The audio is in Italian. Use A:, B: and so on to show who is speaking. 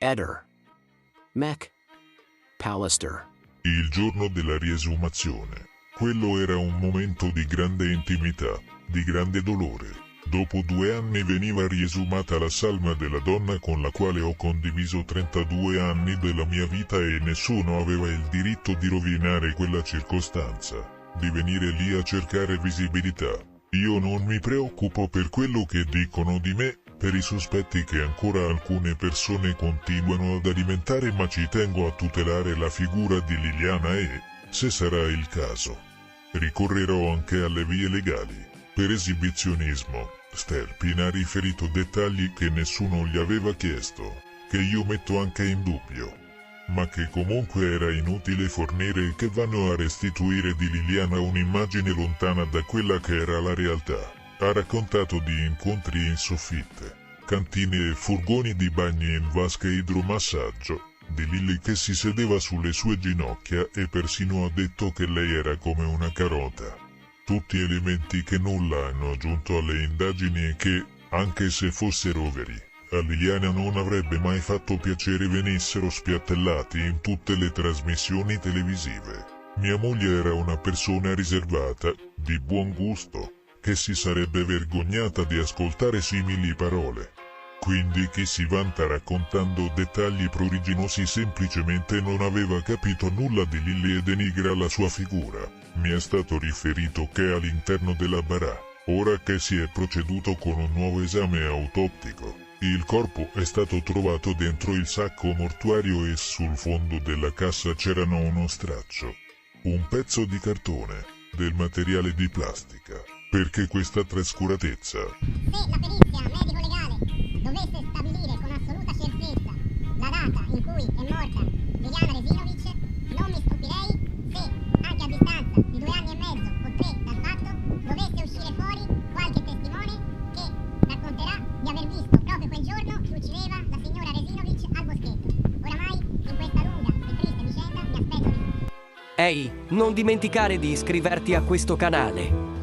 A: Eder. McAllister.
B: Il giorno della riesumazione. Quello era un momento di grande intimità, di grande dolore. Dopo 2 anni veniva riesumata la salma della donna con la quale ho condiviso 32 anni della mia vita e nessuno aveva il diritto di rovinare quella circostanza, di venire lì a cercare visibilità. Io non mi preoccupo per quello che dicono di me, per i sospetti che ancora alcune persone continuano ad alimentare, ma ci tengo a tutelare la figura di Liliana e, se sarà il caso, ricorrerò anche alle vie legali. Per esibizionismo, Sterpin ha riferito dettagli che nessuno gli aveva chiesto, che io metto anche in dubbio, ma che comunque era inutile fornire e che vanno a restituire di Liliana un'immagine lontana da quella che era la realtà. Ha raccontato di incontri in soffitte, cantine e furgoni di bagni in vasche e idromassaggio, di Lily che si sedeva sulle sue ginocchia e persino ha detto che lei era come una carota. Tutti elementi che nulla hanno aggiunto alle indagini e che, anche se fossero veri, a Liliana non avrebbe mai fatto piacere venissero spiattellati in tutte le trasmissioni televisive. Mia moglie era una persona riservata, di buon gusto, che si sarebbe vergognata di ascoltare simili parole. Quindi chi si vanta raccontando dettagli pruriginosi semplicemente non aveva capito nulla di Lily e denigra la sua figura. Mi è stato riferito che all'interno della bara, ora che si è proceduto con un nuovo esame autoptico, il corpo è stato trovato dentro il sacco mortuario e sul fondo della cassa c'erano uno straccio, un pezzo di cartone, del materiale di plastica. Perché questa trascuratezza?
C: Se la perizia medico-legale dovesse stabilire con assoluta certezza la data in cui è morta Liliana Resinovic, non mi stupirei se, anche a distanza di 2 anni e mezzo o 3 dal fatto, dovesse uscire fuori qualche testimone che racconterà di aver visto proprio quel giorno che uccideva la signora Resinovic al boschetto. Oramai, in questa lunga e triste vicenda, mi aspetto di...
A: Ehi, non dimenticare di iscriverti a questo canale.